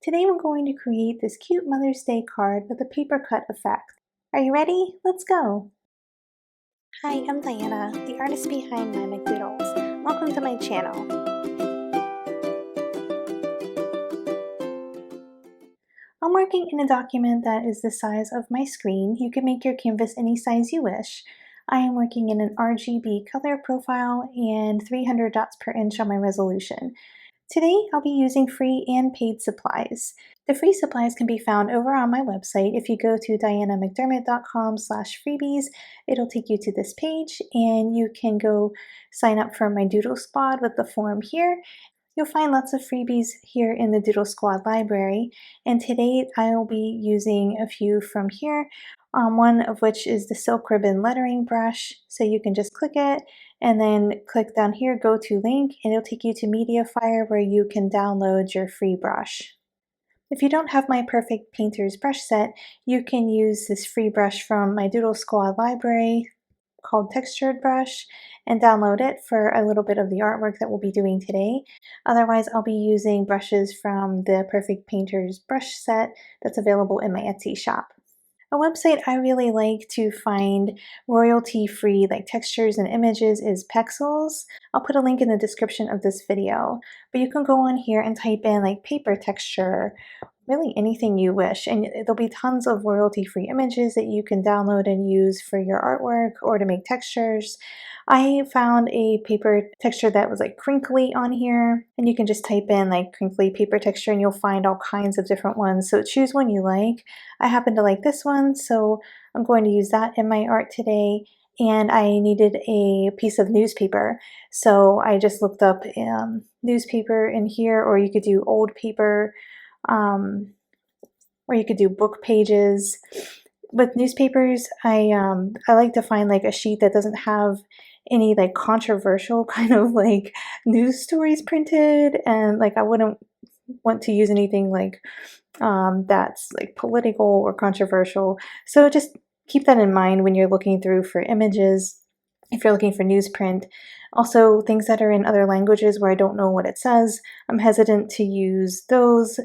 Today we're going to create this cute Mother's Day card with a paper cut effect. Are you ready? Let's go! Hi, I'm Diana, the artist behind MyMcDoodles. Welcome to my channel. I'm working in a document that is the size of my screen. You can make your canvas any size you wish. I am working in an RGB color profile and 300 dots per inch on my resolution. Today, I'll be using free and paid supplies. The free supplies can be found over on my website. If you go to dianamcdermott.com/freebies, it'll take you to this page and you can go sign up for my Doodle Squad with the form here. You'll find lots of freebies here in the Doodle Squad library, and today I'll be using a few from here, one of which is the silk ribbon lettering brush. So you can just click it and then click down here, go to link, and it'll take you to MediaFire where you can download your free brush. If you don't have my Perfect Painter's brush set, you can use this free brush from my Doodle Squad library called Textured Brush and download it for a little bit of the artwork that we'll be doing today. Otherwise, I'll be using brushes from the Perfect Painter's brush set that's available in my Etsy shop. A website I really like to find royalty-free like textures and images is Pexels. I'll put a link in the description of this video, but you can go on here and type in like paper texture, really anything you wish, and there'll be tons of royalty-free images that you can download and use for your artwork or to make textures. I found a paper texture that was like crinkly on here, and you can just type in like crinkly paper texture and you'll find all kinds of different ones, so choose one you like. I happen to like this one, so I'm going to use that in my art today. And I needed a piece of newspaper, so I just looked up newspaper in here, or you could do old paper, or you could do book pages. With newspapers, I like to find like a sheet that doesn't have any like controversial kind of like news stories printed, and like I wouldn't want to use anything like that's like political or controversial. So just keep that in mind when you're looking through for images, if you're looking for newsprint. Also, things that are in other languages where I don't know what it says, I'm hesitant to use those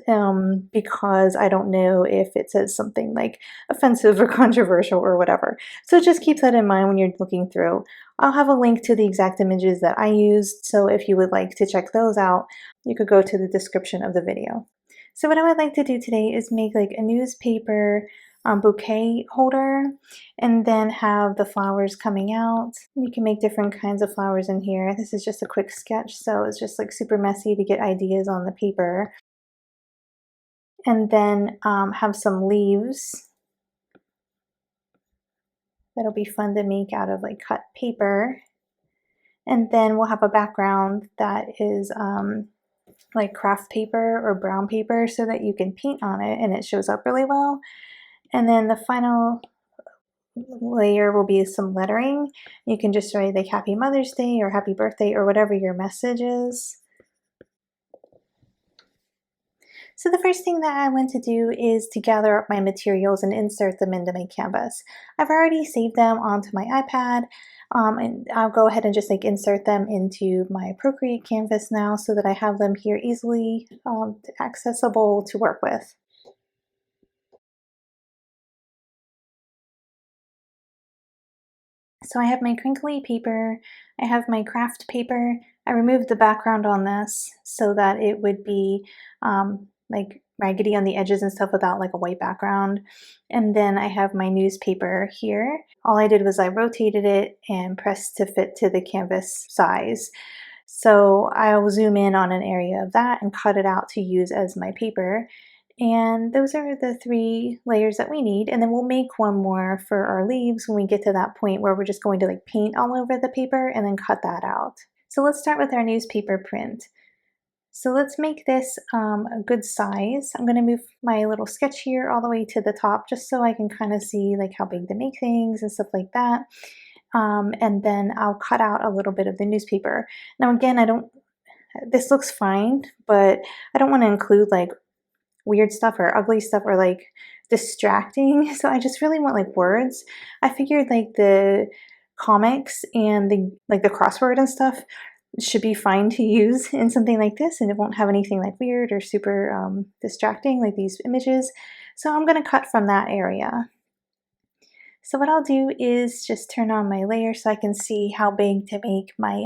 because I don't know if it says something like offensive or controversial or whatever. So just keep that in mind when you're looking through. I'll have a link to the exact images that I used, so if you would like to check those out, you could go to the description of the video. So what I would like to do today is make like a newspaper bouquet holder and then have the flowers coming out. You can make different kinds of flowers in here. This is just a quick sketch, so it's just like super messy to get ideas on the paper. And then have some leaves that'll be fun to make out of like cut paper. And then we'll have a background that is like craft paper or brown paper so that you can paint on it and it shows up really well. And then the final layer will be some lettering. You can just write like Happy Mother's Day or Happy Birthday or whatever your message is. So the first thing that I want to do is to gather up my materials and insert them into my canvas. I've already saved them onto my iPad, and I'll go ahead and just like insert them into my Procreate canvas now so that I have them here easily accessible to work with. So I have my crinkly paper, I have my craft paper. I removed the background on this so that it would be like raggedy on the edges and stuff without like a white background. And then I have my newspaper here. All I did was I rotated it and pressed to fit to the canvas size. So I'll zoom in on an area of that and cut it out to use as my paper. And those are the 3 layers that we need. And then we'll make one more for our leaves when we get to that point where we're just going to like paint all over the paper and then cut that out. So let's start with our newspaper print. So let's make this a good size. I'm going to move my little sketch here all the way to the top just so I can kind of see like how big to make things and stuff like that. And then I'll cut out a little bit of the newspaper. Now again, this looks fine, but I don't want to include like weird stuff or ugly stuff or like distracting. So I just really want like words. I figured like the comics and the crossword and stuff, should be fine to use in something like this, and it won't have anything like weird or super distracting like these images. So I'm going to cut from that area. So what I'll do is just turn on my layer so I can see how big to make my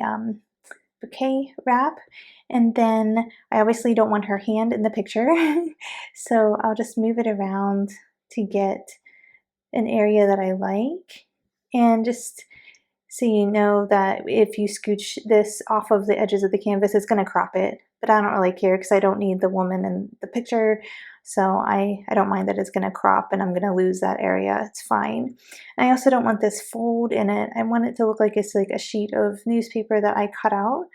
bouquet wrap. And then I obviously don't want her hand in the picture, so I'll just move it around to get an area that I like. And just so you know that if you scooch this off of the edges of the canvas, it's going to crop it. But I don't really care because I don't need the woman in the picture. So I don't mind that it's going to crop and I'm going to lose that area. It's fine. And I also don't want this fold in it. I want it to look like it's like a sheet of newspaper that I cut out.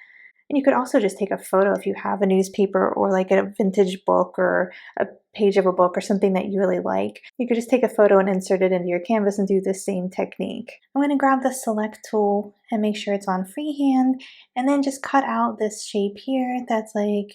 And you could also just take a photo if you have a newspaper or like a vintage book or a page of a book or something that you really like. You could just take a photo and insert it into your canvas and do the same technique. I'm going to grab the select tool and make sure it's on freehand and then just cut out this shape here that's like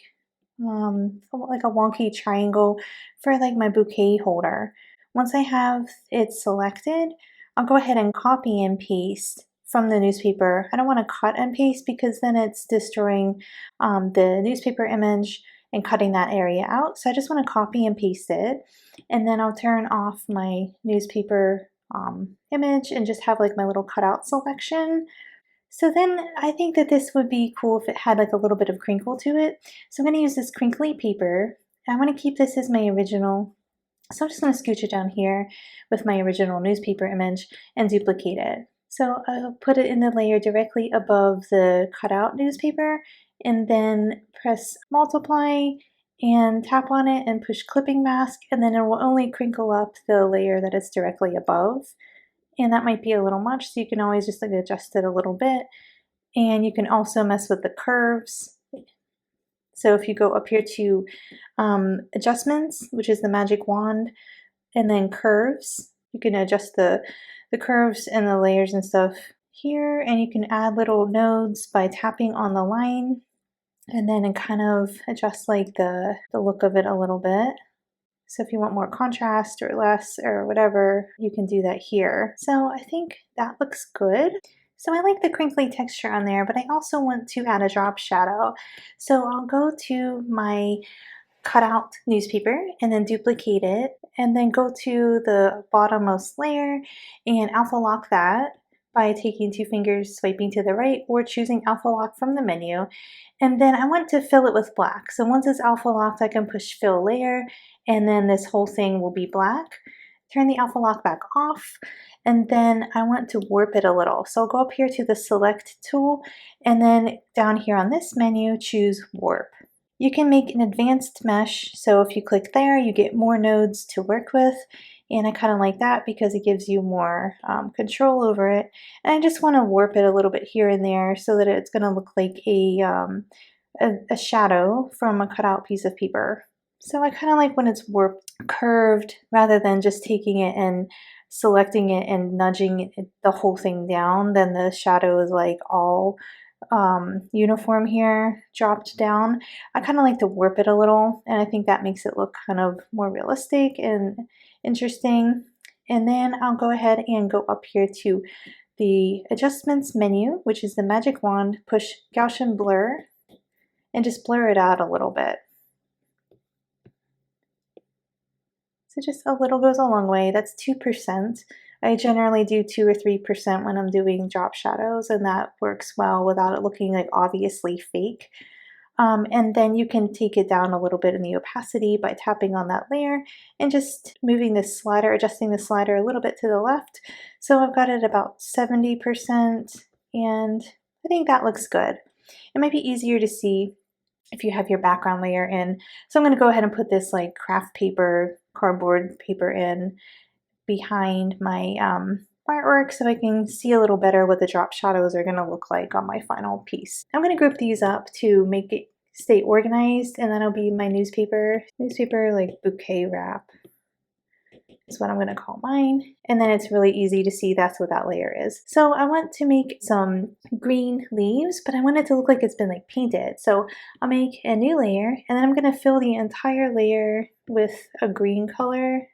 a wonky triangle for like my bouquet holder. Once I have it selected, I'll go ahead and copy and paste from the newspaper. I don't want to cut and paste because then it's destroying the newspaper image and cutting that area out. So I just want to copy and paste it. And then I'll turn off my newspaper image and just have like my little cutout selection. So then I think that this would be cool if it had like a little bit of crinkle to it. So I'm going to use this crinkly paper. I want to keep this as my original. So I'm just going to scooch it down here with my original newspaper image and duplicate it. So I'll put it in the layer directly above the cutout newspaper and then press multiply and tap on it and push clipping mask, and then it will only crinkle up the layer that is directly above. And that might be a little much, so you can always just like adjust it a little bit. And you can also mess with the curves. So if you go up here to adjustments, which is the magic wand, and then curves, you can adjust the curves and the layers and stuff here, and you can add little nodes by tapping on the line and then kind of adjust like the look of it a little bit. So if you want more contrast or less or whatever, you can do that here. So I think that looks good. So I like the crinkly texture on there, but I also want to add a drop shadow. So I'll go to my cutout newspaper and then duplicate it and then go to the bottommost layer and alpha lock that by taking two fingers, swiping to the right, or choosing alpha lock from the menu. And then I want to fill it with black. So once it's alpha locked, I can push fill layer and then this whole thing will be black. Turn the alpha lock back off, and then I want to warp it a little. So I'll go up here to the select tool and then down here on this menu, choose warp. You can make an advanced mesh, so if you click there, you get more nodes to work with, and I kind of like that because it gives you more control over it. And I just want to warp it a little bit here and there so that it's going to look like a shadow from a cutout piece of paper. So I kind of like when it's warped, curved, rather than just taking it and selecting it and nudging the whole thing down. Then the shadow is like all uniform here, dropped down. I kind of like to warp it a little, and I think that makes it look kind of more realistic and interesting. And then I'll go ahead and go up here to the adjustments menu, which is the magic wand, push Gaussian blur, and just blur it out a little bit. So just a little goes a long way. That's 2%. I generally do 2 or 3% when I'm doing drop shadows, and that works well without it looking like obviously fake. And then you can take it down a little bit in the opacity by tapping on that layer and just moving this slider, adjusting the slider a little bit to the left. So I've got it about 70%, and I think that looks good. It might be easier to see if you have your background layer in. So I'm going to go ahead and put this like craft paper, cardboard paper in behind my artwork so I can see a little better what the drop shadows are going to look like on my final piece. I'm going to group these up to make it stay organized, and that'll be my newspaper like bouquet wrap is what I'm going to call mine. And then it's really easy to see that's what that layer is. So I want to make some green leaves, but I want it to look like it's been like painted. So I'll make a new layer, and then I'm going to fill the entire layer with a green color.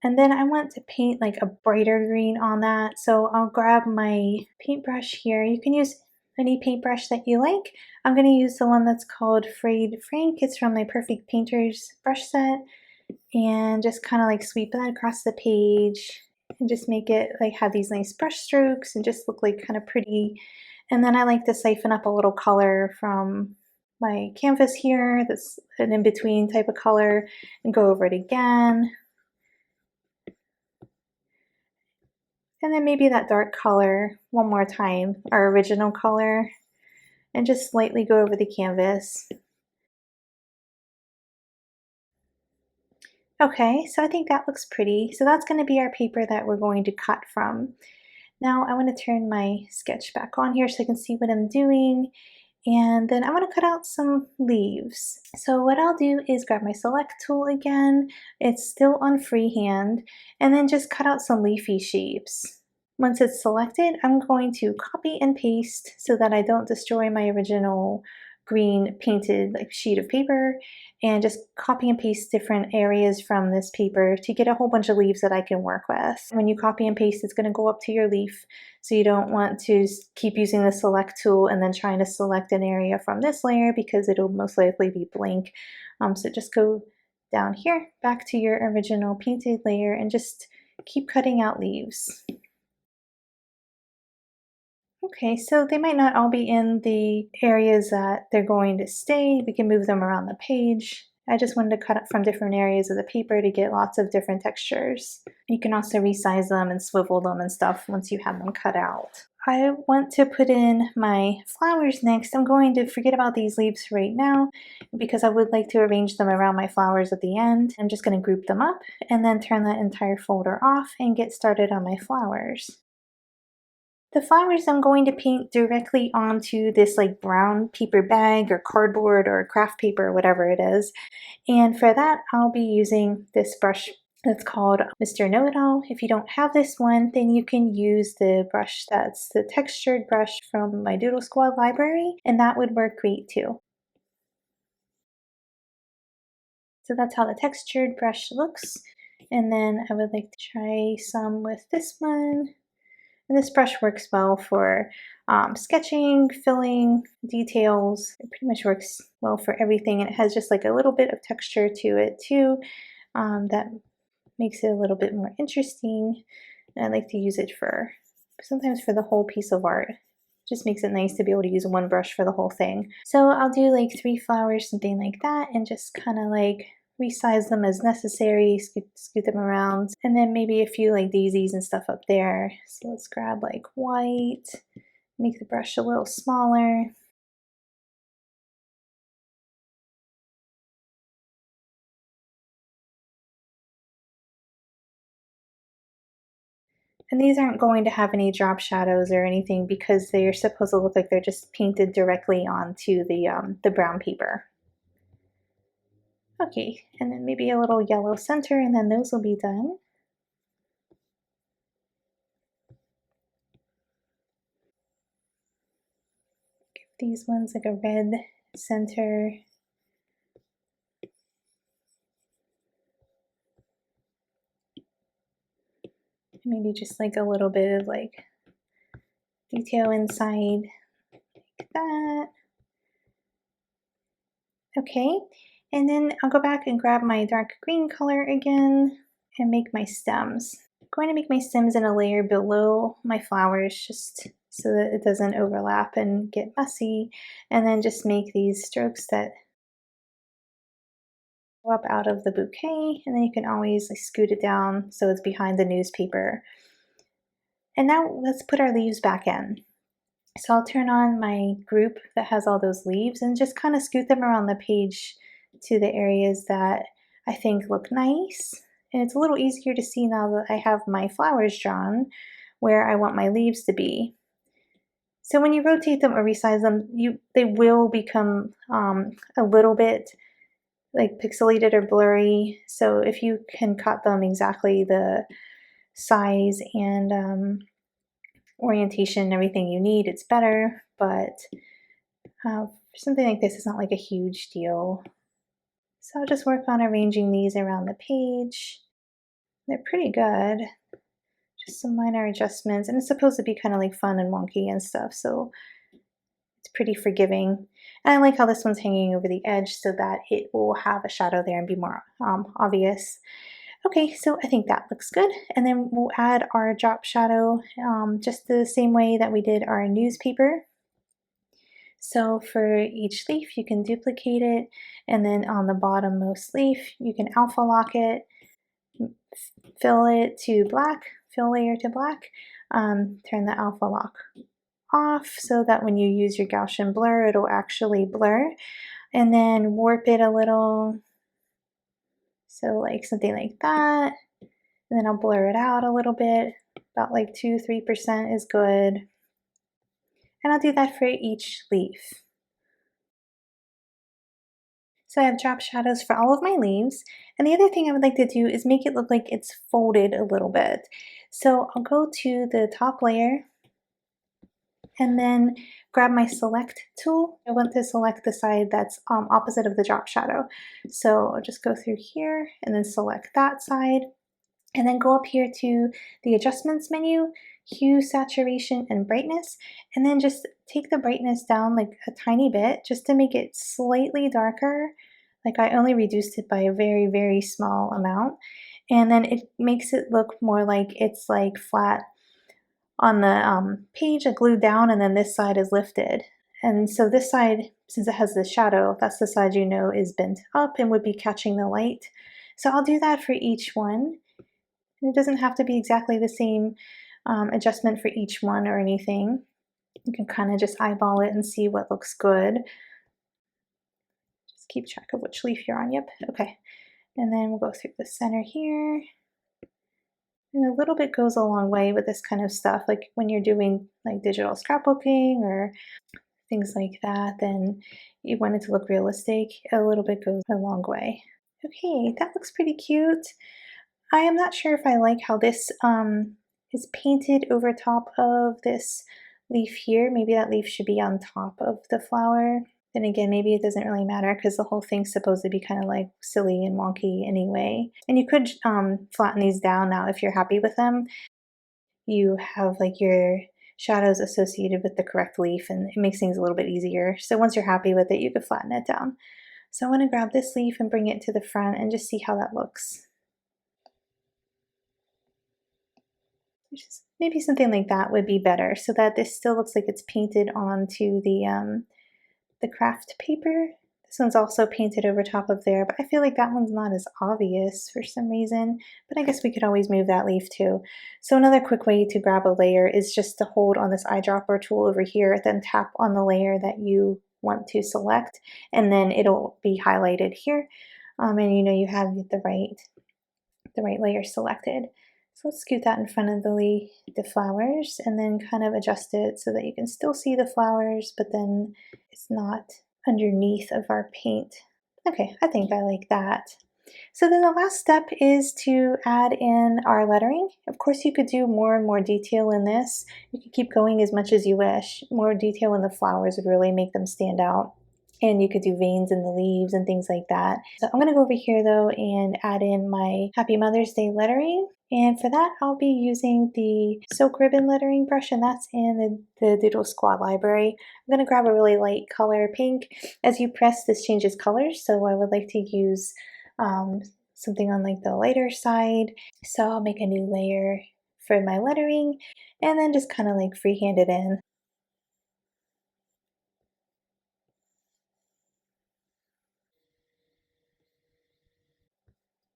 And then I want to paint like a brighter green on that. So I'll grab my paintbrush here. You can use any paintbrush that you like. I'm going to use the one that's called Frayed Frank. It's from my Perfect Painters brush set, and just kind of like sweep that across the page and just make it like have these nice brush strokes and just look like kind of pretty. And then I like to siphon up a little color from my canvas here, that's an in-between type of color, and go over it again. And then maybe that dark color one more time, our original color, and just slightly go over the canvas. Okay, so I think that looks pretty. So that's going to be our paper that we're going to cut from. Now I want to turn my sketch back on here so I can see what I'm doing. And then I want to cut out some leaves. So what I'll do is grab my select tool again. It's still on freehand, and then just cut out some leafy shapes. Once it's selected, I'm going to copy and paste so that I don't destroy my original green painted sheet of paper, and just copy and paste different areas from this paper to get a whole bunch of leaves that I can work with. When you copy and paste, it's going to go up to your leaf, so you don't want to keep using the select tool and then trying to select an area from this layer because it'll most likely be blank. So just go down here, back to your original painted layer, and just keep cutting out leaves. Okay, so they might not all be in the areas that they're going to stay. We can move them around the page. I just wanted to cut up from different areas of the paper to get lots of different textures. You can also resize them and swivel them and stuff once you have them cut out. I want to put in my flowers next. I'm going to forget about these leaves right now because I would like to arrange them around my flowers at the end. I'm just going to group them up and then turn that entire folder off and get started on my flowers. The flowers I'm going to paint directly onto this like brown paper bag or cardboard or craft paper, whatever it is. And for that, I'll be using this brush that's called Mr. Know-It-All. If you don't have this one, then you can use the brush that's the textured brush from my Doodle Squad library, and that would work great too. So that's how the textured brush looks. And then I would like to try some with this one. And this brush works well for sketching, filling, details. It pretty much works well for everything. And it has just like a little bit of texture to it too. That makes it a little bit more interesting. And I like to use it for sometimes for the whole piece of art. Just makes it nice to be able to use one brush for the whole thing. So I'll do like 3 flowers, something like that, and just kind of like resize them as necessary, scoot them around, and then maybe a few like daisies and stuff up there. So let's grab like white, make the brush a little smaller. And these aren't going to have any drop shadows or anything because they're supposed to look like they're just painted directly onto the brown paper. Okay, and then maybe a little yellow center, and then those will be done. Give these ones like a red center. Maybe just like a little bit of like detail inside, like that. Okay, and then I'll go back and grab my dark green color again and make my stems. I'm going to make my stems in a layer below my flowers just so that it doesn't overlap and get messy, and then just make these strokes that go up out of the bouquet, and then you can always like scoot it down so it's behind the newspaper. And now let's put our leaves back in. So I'll turn on my group that has all those leaves and just kind of scoot them around the page to the areas that I think look nice. And it's a little easier to see now that I have my flowers drawn where I want my leaves to be. So when you rotate them or resize them, they will become a little bit like pixelated or blurry. So if you can cut them exactly the size and orientation and everything you need, it's better. But for something like this, it's not like a huge deal. So I'll just work on arranging these around the page. They're pretty good. Just some minor adjustments, and it's supposed to be kind of like fun and wonky and stuff. So It's pretty forgiving. And I like how this one's hanging over the edge so that it will have a shadow there and be more obvious. Okay, so I think that looks good. And then we'll add our drop shadow just the same way that we did our newspaper. So for each leaf, you can duplicate it, and then on the bottommost leaf, you can alpha lock it, fill it to black, fill layer to black, turn the alpha lock off so that when you use your Gaussian blur, it'll actually blur, and then warp it a little, so like something like that, and then I'll blur it out a little bit, about like 2-3% is good, and I'll do that for each leaf. So I have drop shadows for all of my leaves. And the other thing I would like to do is make it look like it's folded a little bit. So I'll go to the top layer and then grab my select tool. I want to select the side that's opposite of the drop shadow. So I'll just go through here and then select that side. And then go up here to the adjustments menu, hue, saturation, and brightness, and then just take the brightness down like a tiny bit just to make it slightly darker. Like I only reduced it by a very, very small amount. And then it makes it look more like it's like flat on the page, glued down, and then this side is lifted. And so this side, since it has the shadow, that's the side you know is bent up and would be catching the light. So I'll do that for each one. And it doesn't have to be exactly the same adjustment for each one or anything. You can kind of just eyeball it and see what looks good. Just keep track of which leaf you're on. Yep, okay. And then we'll go through the center here. And a little bit goes a long way with this kind of stuff. Like when you're doing like digital scrapbooking or things like that, then you want it to look realistic. A little bit goes a long way. Okay, that looks pretty cute. I am not sure if I like how this is painted over top of this leaf here. Maybe that leaf should be on top of the flower. Then again, maybe it doesn't really matter because the whole thing's supposed to be kind of like silly and wonky anyway. And you could flatten these down now if you're happy with them. You have like your shadows associated with the correct leaf and it makes things a little bit easier. So once you're happy with it, you can flatten it down. So I want to grab this leaf and bring it to the front and just see how that looks. Maybe something like that would be better so that this still looks like it's painted onto the craft paper. This one's also painted over top of there, but I feel like that one's not as obvious for some reason, but I guess we could always move that leaf too. So another quick way to grab a layer is just to hold on this eyedropper tool over here, then tap on the layer that you want to select, and then it'll be highlighted here. And you know you have the right layer selected. So let's scoot that in front of the flowers and then kind of adjust it so that you can still see the flowers, but then it's not underneath of our paint. Okay, I think I like that. So then the last step is to add in our lettering. Of course, you could do more and more detail in this. You could keep going as much as you wish. More detail in the flowers would really make them stand out. And you could do veins in the leaves and things like that. So I'm gonna go over here though and add in my Happy Mother's Day lettering. And for that, I'll be using the silk ribbon lettering brush, and that's in the Doodle Squad library. I'm gonna grab a really light color pink. As you press, this changes colors, so I would like to use something on like the lighter side. So I'll make a new layer for my lettering and then just kind of like freehand it in.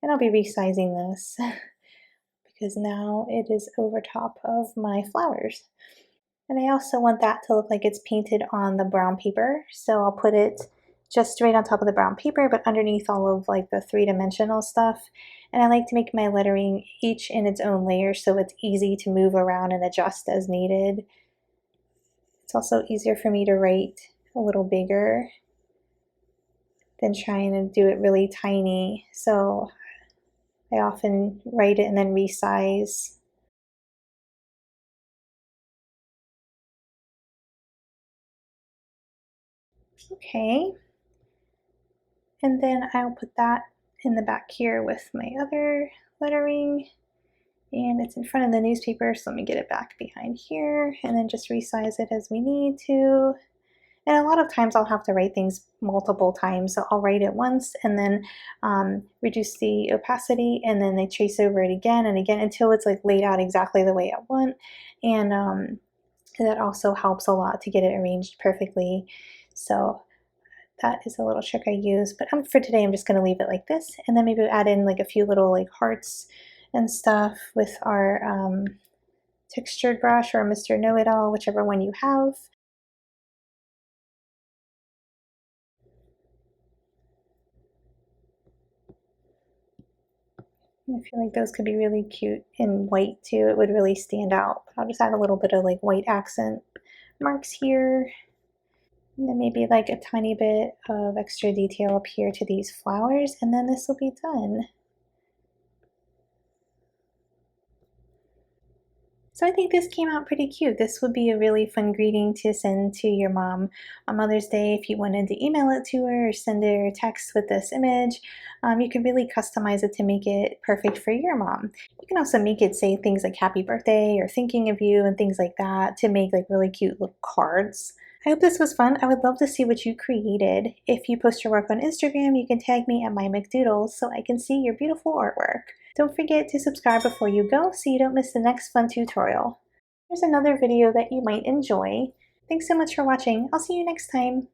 And I'll be resizing this because now it is over top of my flowers. And I also want that to look like it's painted on the brown paper. So I'll put it just right on top of the brown paper, but underneath all of like the three-dimensional stuff. And I like to make my lettering each in its own layer so it's easy to move around and adjust as needed. It's also easier for me to write a little bigger than trying to do it really tiny. So I often write it and then resize. Okay. And then I'll put that in the back here with my other lettering. And it's in front of the newspaper, so let me get it back behind here and then just resize it as we need to. And a lot of times I'll have to write things multiple times. So I'll write it once and then reduce the opacity, and then I trace over it again and again until it's like laid out exactly the way I want. And that also helps a lot to get it arranged perfectly. So that is a little trick I use. But for today, I'm just going to leave it like this, and then maybe add in like a few little like hearts and stuff with our textured brush or Mr. Know-It-All, whichever one you have. I feel like those could be really cute in white too. It would really stand out. I'll just add a little bit of like white accent marks here. And then maybe like a tiny bit of extra detail up here to these flowers, and then this will be done. So I think this came out pretty cute. This would be a really fun greeting to send to your mom on Mother's Day if you wanted to email it to her or send her a text with this image. You can really customize it to make it perfect for your mom. You can also make it say things like happy birthday or thinking of you and things like that to make like really cute little cards. I hope this was fun. I would love to see what you created. If you post your work on Instagram, you can tag me at MyMcDoodles so I can see your beautiful artwork. Don't forget to subscribe before you go so you don't miss the next fun tutorial. There's another video that you might enjoy. Thanks so much for watching. I'll see you next time.